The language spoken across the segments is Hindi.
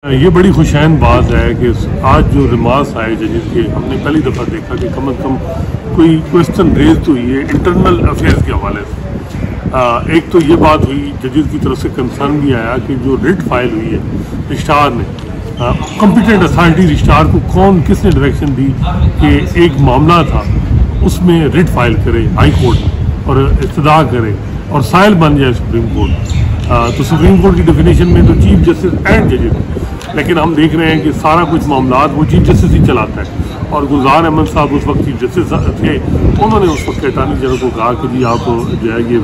ये बड़ी खुशैन बात है कि आज जो रिमार्क्स आए जजेस के, हमने पहली दफ़ा देखा कि कम अज़ कम कोई क्वेश्चन रेज हुई है इंटरनल अफेयर्स के हवाले से। एक तो ये बात हुई, जजेस की तरफ से कंसर्न भी आया कि जो रिट फाइल हुई है रजिस्ट्रार ने, कॉम्पिटेंट अथॉरिटी रजिस्ट्रार को किसने डायरेक्शन दी कि एक मामला था उसमें रिट फाइल करे हाई कोर्ट और इस्तदा करे और साइल बन जाए सुप्रीम कोर्ट। तो सुप्रीम कोर्ट की डेफिनेशन में तो चीफ जस्टिस एंड जजेस, लेकिन हम देख रहे हैं कि सारा कुछ मामला वो चीफ जस्टिस ही चलाता है। और गुलजार अहमद साहब उस वक्त चीफ जस्टिस थे, उन्होंने उस वक्त अटॉर्नी जनरल को कहा कि जी आप जो है ये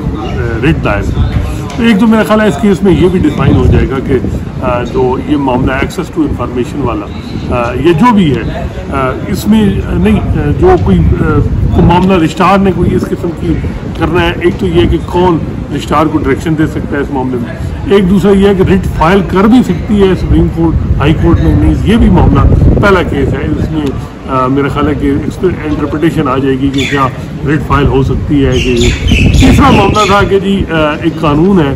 रिट दायर। तो एक तो मेरा ख्याल है इस केस में ये भी डिफाइन हो जाएगा कि जो ये मामला एक्सेस टू इंफॉर्मेशन वाला ये जो भी है इसमें नहीं जो कोई मामला रजिस्ट्रार ने कोई इस किस्म की करना है। एक तो ये है कि कौन रजिस्ट्रार को डायरेक्शन दे सकता है इस मामले में, एक दूसरा ये है कि रिट फाइल कर भी सकती है सुप्रीम कोर्ट हाई कोर्ट में नहीं। ये भी मामला पहला केस है, इसमें मेरा ख्याल है कि इंटरप्रिटेशन आ जाएगी कि क्या रिट फाइल हो सकती है। कि तीसरा मामला था कि जी एक कानून है,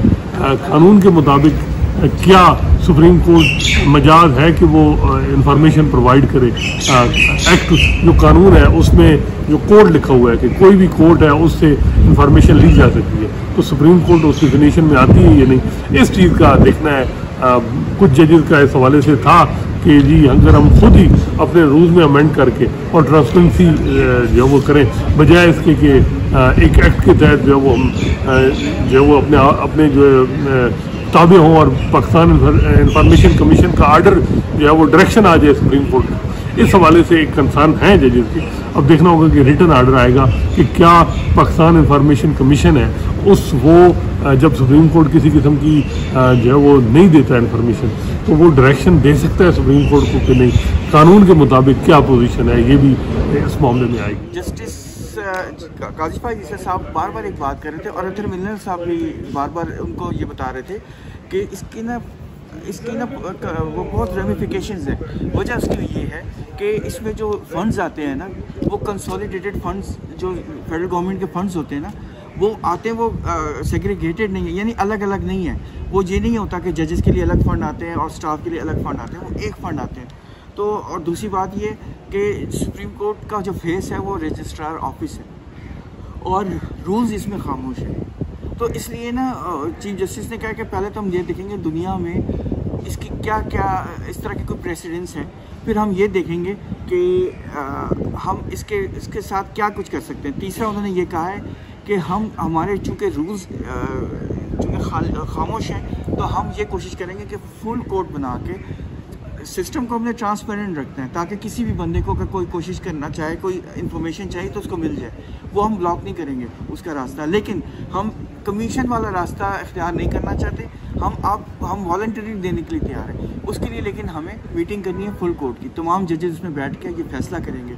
कानून के मुताबिक क्या सुप्रीम कोर्ट मजाज है कि वो इंफॉर्मेशन प्रोवाइड करे। एक्ट जो कानून है उसमें जो कोड लिखा हुआ है कि कोई भी कोर्ट है उससे इंफॉर्मेशन ली जा सकती है, तो सुप्रीम कोर्ट उस डेफिनेशन में आती है ये नहीं, इस चीज़ का देखना है। कुछ जजेस का इस हवाले से था कि जी अगर हम खुद ही अपने रूल्स में अमेंड करके और ट्रांसपेरेंसी जो वो करें बजाय इसके कि एक एक्ट के तहत जो वो हम जो वो अपने जो ताबे हों और पाकिस्तान इंफॉर्मेशन कमीशन का आर्डर जो है वो डायरेक्शन आ जाए सुप्रीम कोर्ट को। इस हवाले से एक कंसर्न है जजेस की। अब देखना होगा कि रिटर्न आर्डर आएगा कि क्या पाकिस्तान इंफॉर्मेशन कमीशन है वो जब सुप्रीम कोर्ट किसी किस्म की जो है वो नहीं देता है इंफॉर्मेशन तो वो डायरेक्शन दे सकता है सुप्रीम कोर्ट को कि नहीं, कानून के मुताबिक क्या पोजीशन है, ये भी इस मामले में आएगी। जस्टिस काजी भाई जिसे साहब बार बार एक बात कर रहे थे और अतर मिलर साहब भी बार बार उनको ये बता रहे थे कि इसकी ना वो बहुत रेमिफिकेशंस है। वजह उसकी ये है कि इसमें जो फंड्स आते हैं ना वो कंसोलिडेटेड फंड्स जो फेडरल गवर्नमेंट के फंड्स होते हैं ना वो आते हैं, वो सेग्रीगेटेड नहीं है, यानी अलग अलग नहीं है। वो ये नहीं होता कि जजेस के लिए अलग फ़ंड आते हैं और स्टाफ के लिए अलग फ़ंड आते हैं, वो एक फ़ंड आते हैं। तो और दूसरी बात ये कि सुप्रीम कोर्ट का जो फेस है वो रजिस्ट्रार ऑफिस है और रूल्स इसमें खामोश है। तो इसलिए ना चीफ जस्टिस ने कहा कि पहले तो हम ये देखेंगे दुनिया में इसकी क्या क्या इस तरह के कोई प्रेसिडेंस है, फिर हम ये देखेंगे कि हम इसके साथ क्या कुछ कर सकते हैं। तीसरा उन्होंने ये कहा है कि हम हमारे चूँकि रूल्स चूँकि खामोश हैं तो हम ये कोशिश करेंगे कि फुल कोर्ट बना के सिस्टम को हमने ट्रांसपेरेंट रखते हैं ताकि किसी भी बंदे को अगर कोई कोशिश करना चाहे, कोई इन्फॉर्मेशन चाहिए तो उसको मिल जाए। वो हम ब्लॉक नहीं करेंगे उसका रास्ता, लेकिन हम कमीशन वाला रास्ता इख्तियार नहीं करना चाहते। हम वॉलंटरी देने के लिए तैयार हैं उसके लिए, लेकिन हमें मीटिंग करनी है फुल कोर्ट की। तमाम जजेस उसमें बैठ के ये फैसला करेंगे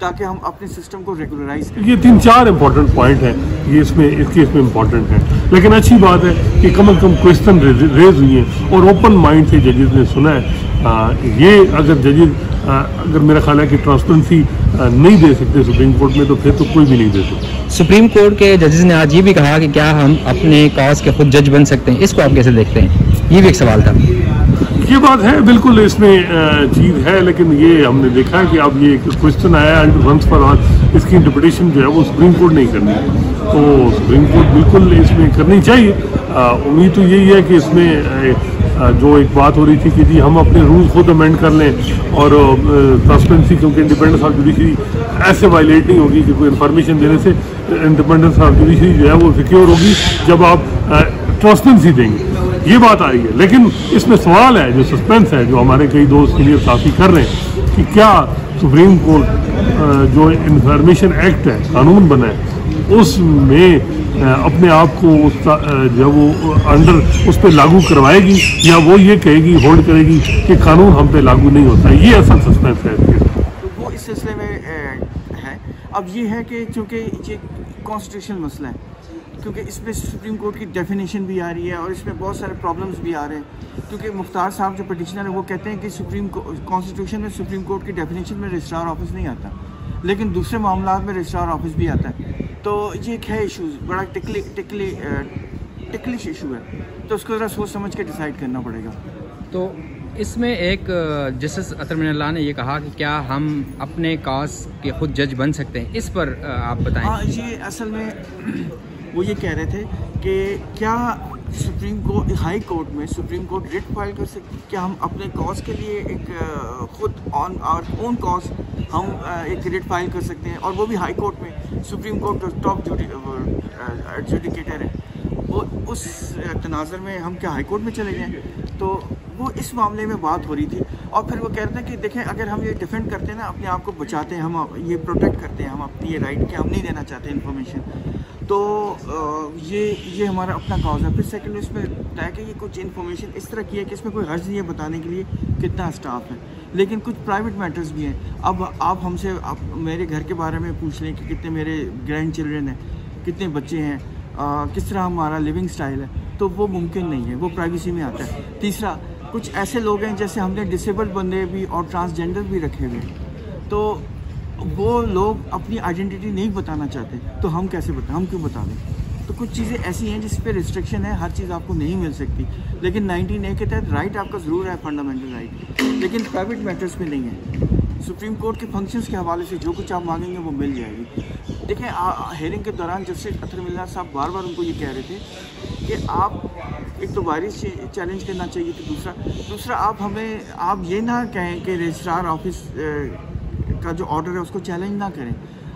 ताकि हम अपने सिस्टम को रेगुलराइज करें। ये 3-4 इंपॉर्टेंट पॉइंट हैं ये इसमें इस केस में इंपॉर्टेंट है, लेकिन अच्छी बात है कि कम अज़ कम क्वेश्चन रेज हुई हैं और ओपन माइंड से जजेस ने सुना है। ये अगर जजेस अगर मेरा ख्याल है कि ट्रांसपेरेंसी नहीं दे सकते सुप्रीम कोर्ट में तो फिर तो कोई भी नहीं दे सकता। सुप्रीम कोर्ट के जजेस ने आज ये भी कहा कि क्या हम अपने कॉज के खुद जज बन सकते हैं, इसको आप कैसे देखते हैं? ये भी एक सवाल था। ये बात है, बिल्कुल इसमें चीज़ है, लेकिन ये हमने देखा है कि अब ये क्वेश्चन आया एंड वंस फॉर ऑल इसकी इंटरप्रिटेशन जो है वो सुप्रीम कोर्ट नहीं करनी है, तो सुप्रीम कोर्ट बिल्कुल इसमें करनी चाहिए। उम्मीद तो यही है कि इसमें जो एक बात हो रही थी कि जी हम अपने रूल खुद अमेंड कर लें और ट्रांसपेरेंसी, क्योंकि इंडिपेंडेंस ऑफ जुडिशरी ऐसे वायलेट नहीं होगी कि कोई इन्फॉर्मेशन देने से इंडिपेंडेंस ऑफ जुडिशरी जो है वो सिक्योर होगी जब आप ट्रांसपेरेंसी देंगे। ये बात आ रही है, लेकिन इसमें सवाल है, जो सस्पेंस है, जो हमारे कई दोस्त सीनियर साथी कर रहे हैं कि क्या सुप्रीम कोर्ट जो इंफॉर्मेशन एक्ट है, कानून बना है, उसमें अपने आप को जो वो अंडर उस पर लागू करवाएगी या वो ये कहेगी, होल्ड करेगी कि कानून हम पे लागू नहीं होता है। ये असल सस्पेंस है तो वो इस सिलसिले में है। अब ये है कि चूँकि ये कॉन्स्टिट्यूशनल मसला है, क्योंकि इसमें सुप्रीम कोर्ट की डेफिनेशन भी आ रही है और इसमें बहुत सारे प्रॉब्लम्स भी आ रहे हैं। क्योंकि मुख्तार साहब जो पटिशनर है वो कहते हैं कि कॉन्स्टिट्यूशन में सुप्रीम कोर्ट की डेफिनेशन में रजिस्ट्रार ऑफिस नहीं आता, लेकिन दूसरे मामला में रजिस्ट्रार ऑफिस भी आता है। तो ये एक है इशूज़, बड़ा टिकलिश इशू है, तो उसको ज़रा सोच समझ के डिसाइड करना पड़ेगा। तो इसमें एक जस्टिस अतर मिनल्लाह ने ये कहा कि क्या हम अपने कॉज के खुद जज बन सकते हैं, इस पर आप बताएं। हाँ, ये असल में वो ये कह रहे थे कि क्या सुप्रीम कोर्ट, हाई कोर्ट में सुप्रीम कोर्ट रिट फाइल कर सकती, क्या हम अपने कॉज के लिए एक खुद ऑन आवर ओन कॉज हम एक रिट फाइल कर सकते हैं, और वो भी हाई कोर्ट में। सुप्रीम कोर्ट तो टॉप एडजुडिकेटर है, वो उस तनाज़र में हम क्या हाई कोर्ट में चले जाएँ? तो वो इस मामले में बात हो रही थी। और फिर वो कहते हैं कि देखें, अगर हम ये डिफेंड करते हैं ना, अपने आप को बचाते हैं, हम ये प्रोटेक्ट करते हैं, हम अपनी ये राइट कि हम नहीं देना चाहते इन्फॉर्मेशन, तो ये हमारा अपना कॉज है। फिर सेकंड इसमें बताया कि ये कुछ इन्फॉर्मेशन इस तरह की है कि इसमें कोई हर्ज नहीं है बताने के लिए कितना स्टाफ है, लेकिन कुछ प्राइवेट मैटर्स भी हैं। अब आप हमसे मेरे घर के बारे में पूछ लें कि कितने मेरे ग्रैंड चिल्ड्रन हैं, कितने बच्चे हैं, किस तरह हमारा लिविंग स्टाइल है, तो वो मुमकिन नहीं है, वो प्राइवेसी में आता है। तीसरा, कुछ ऐसे लोग हैं जैसे हमने डिसेबल्ड बंदे भी और ट्रांसजेंडर भी रखे हुए, तो वो लोग अपनी आइडेंटिटी नहीं बताना चाहते, तो हम कैसे बताएं, हम क्यों बता दें? तो कुछ चीज़ें ऐसी हैं जिस पे रिस्ट्रिक्शन है, हर चीज़ आपको नहीं मिल सकती। लेकिन 19A के तहत राइट आपका ज़रूर है, फंडामेंटल राइट, लेकिन प्राइवेट मैटर्स में नहीं है। सुप्रीम कोर्ट के फंक्शंस के हवाले से जो कुछ आप मांगेंगे वो मिल जाएगी। देखें, हेयरिंग के दौरान जस्टिस अतर मिनल्लाह साहब बार बार उनको ये कह रहे थे कि आप एक तो वायरस चैलेंज करना चाहिए, तो दूसरा आप ये ना कहें कि रजिस्ट्रार ऑफिस का जो ऑर्डर है उसको चैलेंज ना करें।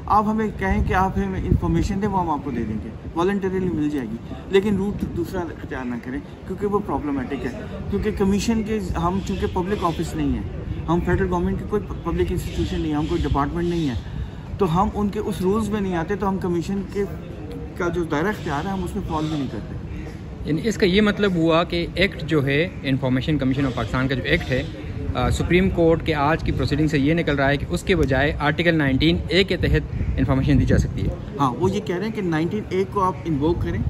आप हमें कहें कि आप हमें इंफॉर्मेशन दें, वो हम आपको दे देंगे, वॉलंटरीली मिल जाएगी, लेकिन रूट दूसरा इख्तियार ना करें, क्योंकि वो प्रॉब्लमेटिक है। क्योंकि कमीशन के हम चूँकि पब्लिक ऑफिस नहीं है, हम फेडरल गवर्नमेंट की कोई पब्लिक इंस्टीट्यूशन नहीं है, हम कोई डिपार्टमेंट नहीं है, तो हम उनके उस रूल्स में नहीं आते, तो हम कमीशन का जो दायरा इख्तियार है हम उसमें फॉलो भी नहीं करते। इसका ये मतलब हुआ कि एक्ट जो है, इंफॉर्मेशन कमीशन ऑफ पाकिस्तान का जो एक्ट है, सुप्रीम कोर्ट के आज की प्रोसीडिंग से ये निकल रहा है कि उसके बजाय आर्टिकल 19A के तहत इंफॉर्मेशन दी जा सकती है। हाँ, वो ये कह रहे हैं कि 19A को आप इन्वोक करें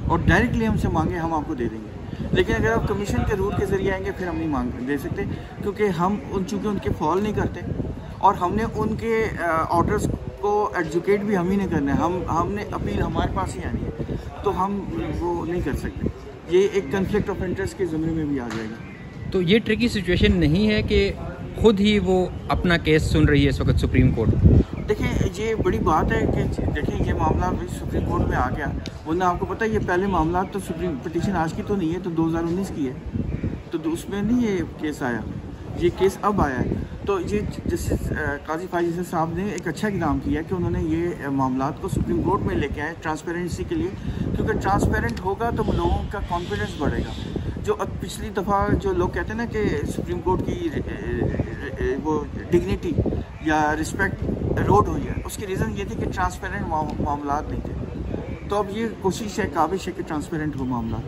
और डायरेक्टली हमसे मांगे, हम आपको दे देंगे। लेकिन अगर आप कमीशन के रूट के ज़रिए आएंगे फिर हम नहीं दे सकते, क्योंकि हम चूँकि उनके फॉलो नहीं करते और हमने उनके ऑर्डर्स को एडजुकेट भी हम ही नहीं करना है, हमने अपील हमारे पास ही आनी है, तो हम वो नहीं कर सकते। ये एक कन्फ्लिक्ट ऑफ इंटरेस्ट के ज़मरे में भी आ जाएगा। तो ये ट्रिकी सिचुएशन नहीं है कि खुद ही वो अपना केस सुन रही है इस वक्त सुप्रीम कोर्ट? देखें, ये बड़ी बात है कि देखें ये मामला भी सुप्रीम कोर्ट में आ गया, वरना आपको पता है ये पहले मामला तो सुप्रीम पिटीशन आज की तो नहीं है, तो 2019 की है, तो उसमें नहीं ये केस आया, ये केस अब आया है। तो ये जस्टिस काजी फायज़ साहब ने एक अच्छा इक़दाम किया कि उन्होंने ये मामला को सुप्रीम कोर्ट में लेके आए ट्रांसपेरेंसी के लिए, क्योंकि ट्रांसपेरेंट होगा तो लोगों का कॉन्फिडेंस बढ़ेगा। जो पिछली दफ़ा जो लोग कहते हैं ना कि सुप्रीम कोर्ट की वो डिग्निटी या रिस्पेक्ट एरोड हुई है, उसकी रीज़न ये थी कि ट्रांसपेरेंट मामला नहीं थे। तो अब ये कोशिश है, काबिश है कि ट्रांसपेरेंट हो मामला।